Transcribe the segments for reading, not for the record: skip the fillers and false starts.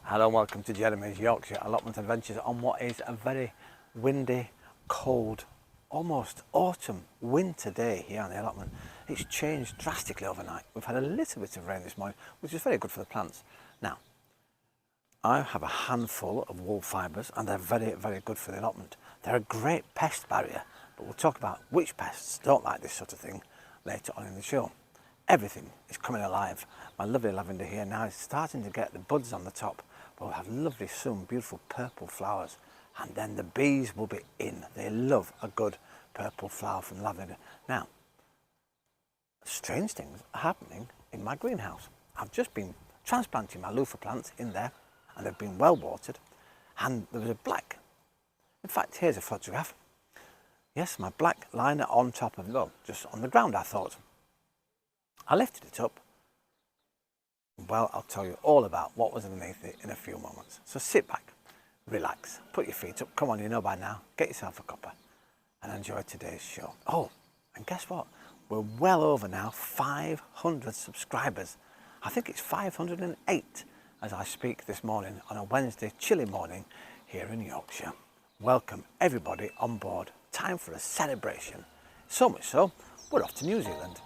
Hello and welcome to Jeremy's Yorkshire Allotment Adventures on what is a very windy, cold, almost autumn winter day here on the allotment. It's changed drastically overnight. We've had a little bit of rain this morning, which is very good for the plants. Now, I have a handful of wool fibres and they're very, very good for the allotment. They're a great pest barrier, but we'll talk about which pests don't like this sort of thing later on in the show. Everything is coming alive. My lovely lavender here now is starting to get the buds on the top. We'll have lovely, soon beautiful purple flowers, and then the bees will be in. They love a good purple flower from lavender. Now, strange things are happening in my greenhouse. I've just been transplanting my loofah plants in there, and they've been well watered, and there was a black, in fact here's a photograph. Yes, my black liner on top of, well, just on the ground I thought. I lifted it up. Well, I'll tell you all about what was underneath it in a few moments. So sit back, relax, put your feet up. Come on, you know by now, get yourself a cuppa and enjoy today's show. Oh, and guess what? We're well over now 500 subscribers. I think it's 508 as I speak this morning on a Wednesday chilly morning here in Yorkshire. Welcome everybody on board. Time for a celebration. So much so, we're off to New Zealand.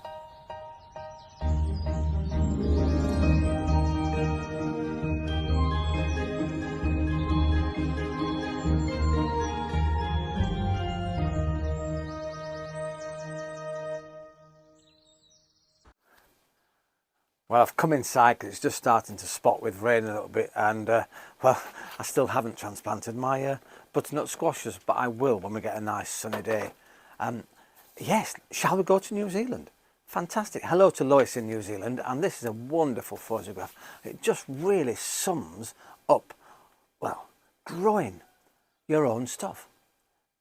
Well, I've come inside because it's just starting to spot with rain a little bit, and well, I still haven't transplanted my butternut squashes, but I will when we get a nice sunny day. Yes, shall we go to New Zealand? Fantastic. Hello to Lois in New Zealand, and this is a wonderful photograph. It just really sums up, well, growing your own stuff.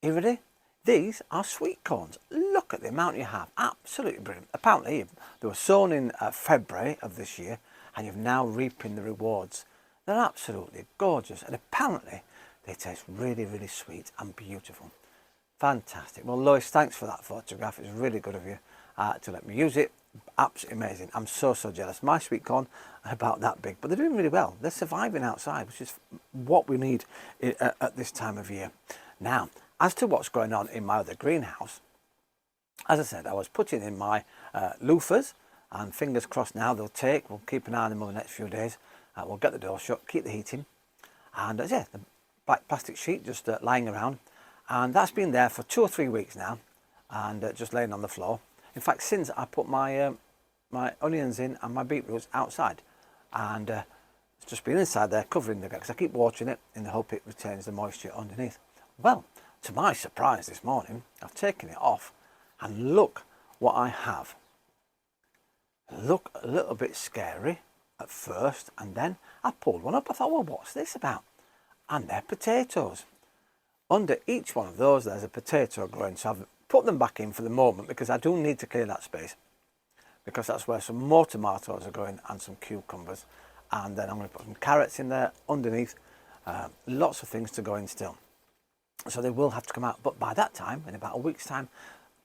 You ready? These are sweet corns. Look at the amount you have. Absolutely brilliant. Apparently, they were sown in February of this year, and you're now reaping the rewards. They're absolutely gorgeous, and apparently they taste really, really sweet and beautiful. Fantastic. Well, Lois, thanks for that photograph. It's really good of you to let me use it. Absolutely amazing. I'm so jealous. My sweet corn are about that big, but they're doing really well. They're surviving outside, which is what we need at this time of year. Now, as to what's going on in my other greenhouse, as I said, I was putting in my loafers, and fingers crossed now they'll take. We'll keep an eye on them over the next few days. We'll get the door shut, keep the heat in, and yeah, the black plastic sheet just lying around, and that's been there for 2 or 3 weeks now, and just laying on the floor. In fact, since I put my my onions in and my beetroots outside, and it's just been inside there covering the because I keep watering it in the hope it retains the moisture underneath. Well, to my surprise this morning, I've taken it off, and look what I have. Look a little bit scary at first, and then I pulled one up. I thought, well, what's this about? And they're potatoes. Under each one of those, there's a potato growing, so I've put them back in for the moment because I do need to clear that space, because that's where some more tomatoes are going and some cucumbers, and then I'm going to put some carrots in there underneath. Lots of things to go in still. So they will have to come out, but by that time, in about a week's time,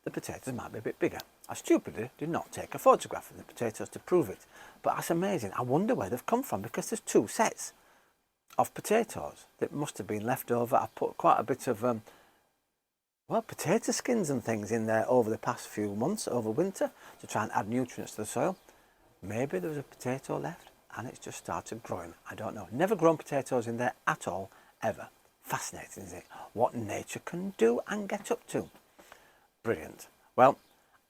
the potatoes might be a bit bigger. I stupidly did not take a photograph of the potatoes to prove it, but that's amazing. I wonder where they've come from, because there's 2 sets of potatoes that must have been left over. I put quite a bit of, well, potato skins and things in there over the past few months, over winter, to try and add nutrients to the soil. Maybe there was a potato left and it's just started growing. I don't know. Never grown potatoes in there at all, ever. Fascinating, isn't it? What nature can do and get up to. Brilliant. Well,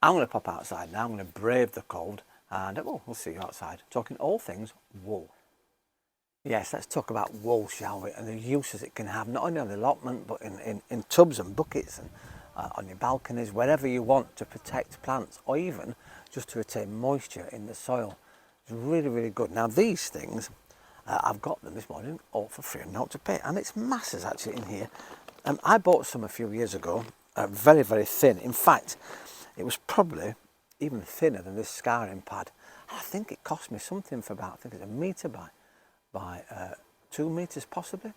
I'm going to pop outside now. I'm going to brave the cold, and we'll see you outside, talking all things wool. Yes, let's talk about wool, shall we, and the uses it can have, not only on the allotment, but in tubs and buckets, and on your balconies, wherever you want to protect plants, or even just to retain moisture in the soil. It's really, really good. Now, these things, I've got them this morning all for free and not to pay, and it's masses actually in here. I bought some a few years ago, very, very thin. In fact, it was probably even thinner than this scouring pad. I think it cost me something for about, I think it's a metre by 2 metres possibly,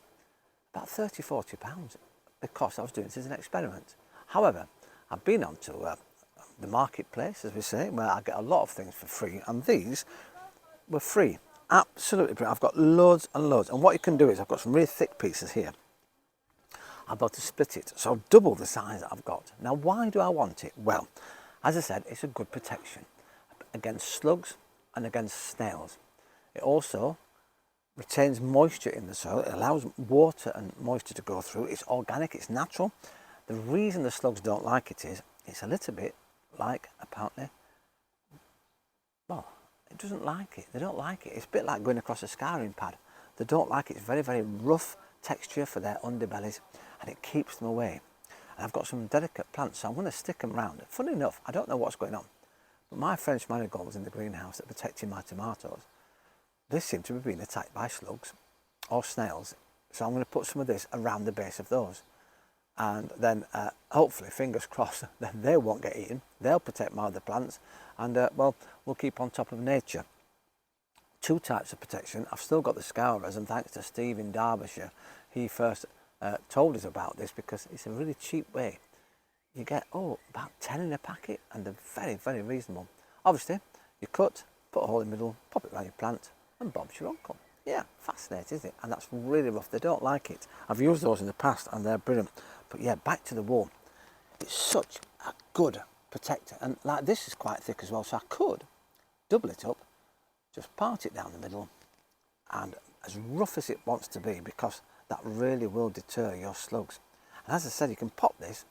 about £30–40 the cost. I was doing this as an experiment. However, I've been onto the marketplace, as we say, where I get a lot of things for free, and these were free absolutely brilliant. I've got loads and loads, and what you can do is I've got some really thick pieces here. I'm about to split it, so double the size that I've got. Now, why do I want it? Well, as I said, it's a good protection against slugs and against snails. It also retains moisture in the soil. It allows water and moisture to go through. It's organic, it's natural. The reason the slugs don't like it is it's a little bit like, apparently, well, it doesn't like it. They don't like it. It's a bit like going across a scouring pad. They don't like it. It's very, very rough texture for their underbellies, and it keeps them away. And I've got some delicate plants, so I'm going to stick them round. Funny enough, I don't know what's going on, but my French marigolds in the greenhouse that are protecting my tomatoes, they seem to be being attacked by slugs or snails. So I'm going to put some of this around the base of those. And then hopefully, fingers crossed, then they won't get eaten. They'll protect my other plants, and well, we'll keep on top of nature. Two types of protection. I've still got the scourers, and thanks to Steve in Derbyshire, he first told us about this because it's a really cheap way. You get, about 10 in a packet, and they're very, very reasonable. Obviously, you cut, put a hole in the middle, pop it around your plant, and Bob's your uncle. Yeah, fascinating, isn't it? And that's really rough. They don't like it. I've used those in the past, and they're brilliant. But yeah, back to the wool. It's such a good protector, and like this is quite thick as well, so I could double it up, just part it down the middle, and as rough as it wants to be, because that really will deter your slugs. And as I said, you can pop this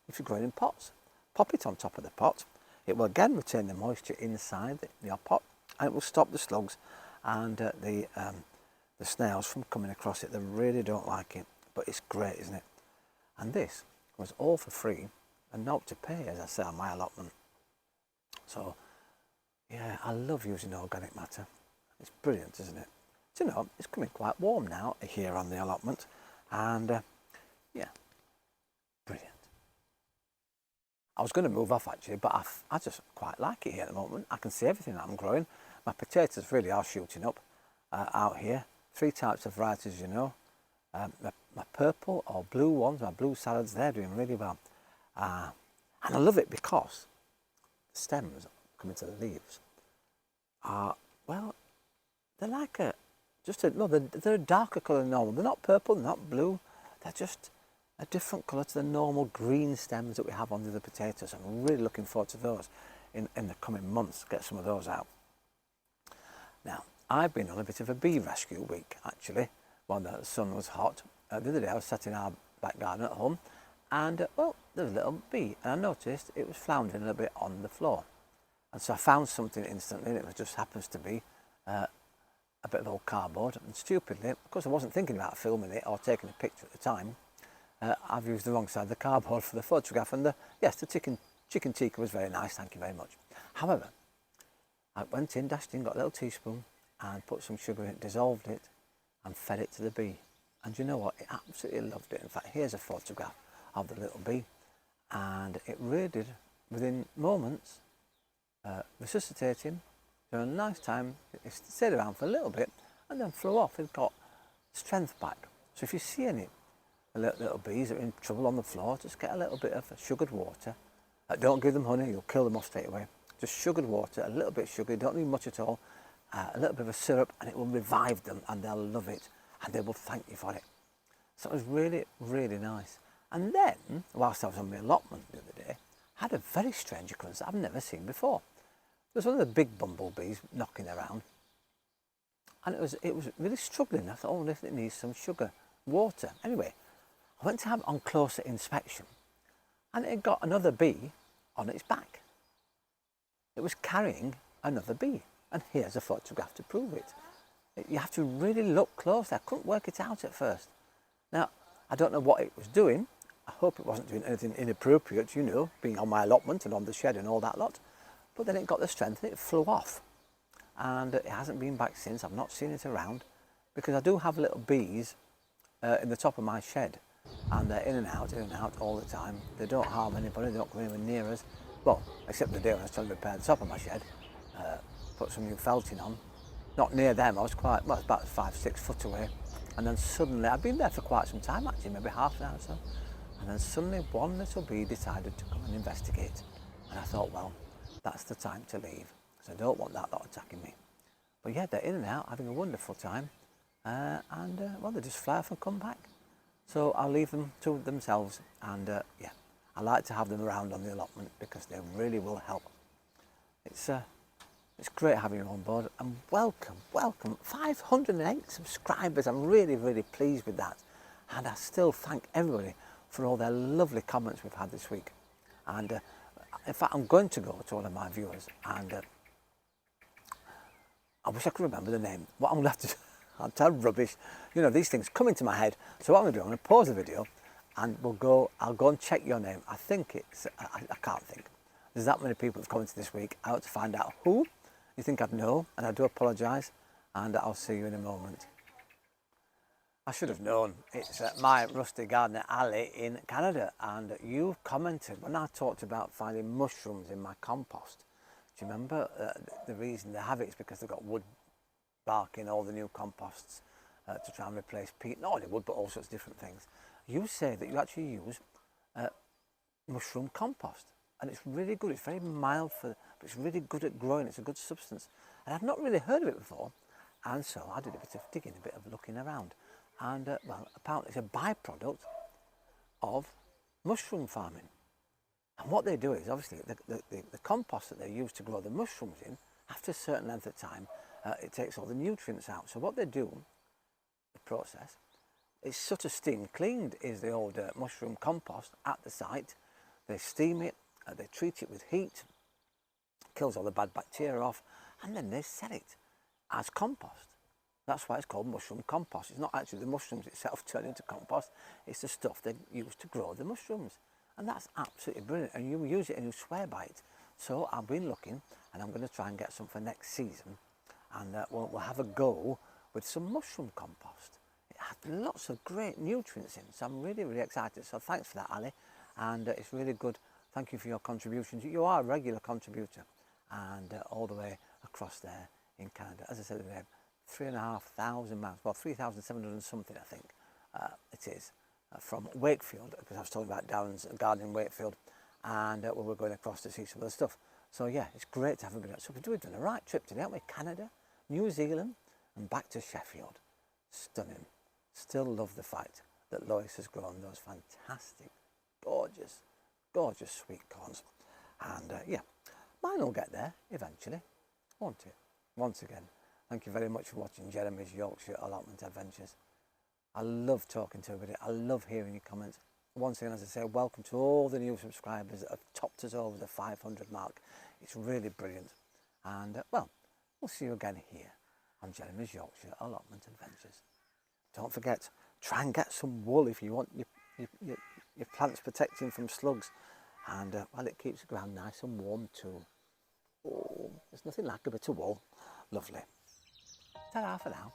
if you're growing in pots. Pop it on top of the pot. It will again retain the moisture inside your pot, and it will stop the slugs and the snails from coming across it. They really don't like it, but it's great, isn't it? And this was all for free and not to pay, as I say, on my allotment. So yeah, I love using organic matter. It's brilliant, isn't it? So, you know, it's coming quite warm now here on the allotment, and yeah, brilliant. I was going to move off actually, but I just quite like it here at the moment. I can see everything that I'm growing. My potatoes really are shooting up out here. 3 types of varieties, you know. My purple or blue ones, my blue salads, they're doing really well. And I love it because the stems coming to the leaves are, well, they're like they're a darker colour than normal. They're not purple, they're not blue. They're just a different colour to the normal green stems that we have under the potatoes. I'm really looking forward to those in the coming months, get some of those out. Now, I've been on a bit of a bee rescue week, actually, when the sun was hot. The other day I was sat in our back garden at home, and, well, there was a little bee, and I noticed it was floundering a little bit on the floor. And so I found something instantly, and it just happens to be a bit of old cardboard. And stupidly, of course I wasn't thinking about filming it or taking a picture at the time, I've used the wrong side of the cardboard for the photograph, and yes, the chicken tikka was very nice, thank you very much. However, I went in, dashed in, got a little teaspoon, and put some sugar in it, dissolved it, and fed it to the bee. And you know what? It absolutely loved it. In fact, here's a photograph of the little bee, and it really did, within moments, resuscitating, during a nice time. It stayed around for a little bit, and then flew off. It got strength back. So if you see any little bees that are in trouble on the floor, just get a little bit of sugared water. Don't give them honey, you'll kill them off straight away. Just sugared water, a little bit of sugar, you don't need much at all, a little bit of a syrup, and it will revive them, and they'll love it, and they will thank you for it. So it was really, really nice. And then, whilst I was on my allotment the other day, I had a very strange occurrence that I've never seen before. There was one of the big bumblebees knocking around, and it was really struggling. I thought, oh, if it needs some sugar, water. Anyway, I went to have it on closer inspection, and it got another bee on its back. It was carrying another bee, and here's a photograph to prove it. You have to really look closely. I couldn't work it out at first. Now, I don't know what it was doing. I hope it wasn't doing anything inappropriate, you know, being on my allotment and on the shed and all that lot. But then it got the strength and it flew off. And it hasn't been back since. I've not seen it around, because I do have little bees in the top of my shed, and they're in and out all the time. They don't harm anybody, they don't come anywhere near us. Well, except the day when I was trying to repair the top of my shed, put some new felting on. Not near them, I was quite, well, about 5-6 foot away. And then suddenly, I'd been there for quite some time actually, maybe half an hour or so. And then suddenly one little bee decided to come and investigate. And I thought, well, that's the time to leave, because I don't want that lot attacking me. But yeah, they're in and out, having a wonderful time. Well, they just fly off and come back. So I'll leave them to themselves. And yeah, I like to have them around on the allotment because they really will help. It's great having you on board, and welcome, 508 subscribers. I'm really, really pleased with that. And I still thank everybody for all their lovely comments we've had this week. And in fact, I'm going to go to all of my viewers, and I wish I could remember the name. What I'm going to have to do, I'll tell rubbish. You know, these things come into my head. So what I'm going to do, I'm going to pause the video, and I'll go and check your name. I think it's, I can't think. There's that many people who've commented this week. I ought to find out who. You think I'd know, and I do apologise, and I'll see you in a moment. I should have known. It's my rusty gardener Ali in Canada, and you commented when I talked about finding mushrooms in my compost. Do you remember the reason they have it is because they've got wood bark in all the new composts to try and replace peat, not only wood but all sorts of different things. You say that you actually use mushroom compost, and it's really good. It's very mild, but it's really good at growing. It's a good substance, and I've not really heard of it before, and so I did a bit of digging, a bit of looking around. And well, apparently it's a byproduct of mushroom farming. And what they do is, obviously, the compost that they use to grow the mushrooms in, after a certain length of time, it takes all the nutrients out. So what they do, the process, is sort of steam cleaned is the old mushroom compost at the site. They steam it, they treat it with heat, kills all the bad bacteria off, and then they sell it as compost. That's why it's called mushroom compost. It's not actually the mushrooms itself turned into compost, it's the stuff they use to grow the mushrooms. And that's absolutely brilliant, and you use it and you swear by it. So I've been looking, and I'm going to try and get some for next season, and we'll have a go with some mushroom compost. It has lots of great nutrients in, so I'm really, really excited. So thanks for that, Ali, and it's really good. Thank you for your contributions. You are a regular contributor, and all the way across there in Canada. As I said earlier, 3,500 miles, well, 3,700 and something, I think it is, from Wakefield, because I was talking about Darren's garden in Wakefield, and we're going across to see some of the stuff. So yeah, it's great to have everybody. So we've done a right trip today, haven't we? Canada, New Zealand, and back to Sheffield. Stunning. Still love the fact that Lois has grown those fantastic, gorgeous, gorgeous sweet corns. And yeah, mine will get there eventually, won't it? Once again, thank you very much for watching Jeremy's Yorkshire Allotment Adventures. I love talking to everybody. I love hearing your comments. Once again, as I say, welcome to all the new subscribers that have topped us over the 500 mark. It's really brilliant. And well, we'll see you again here on Jeremy's Yorkshire Allotment Adventures. Don't forget, try and get some wool if you want your plants protecting from slugs. And well, it keeps the ground nice and warm too. Oh, there's nothing like a bit of wool. Lovely. Ta-ra for now.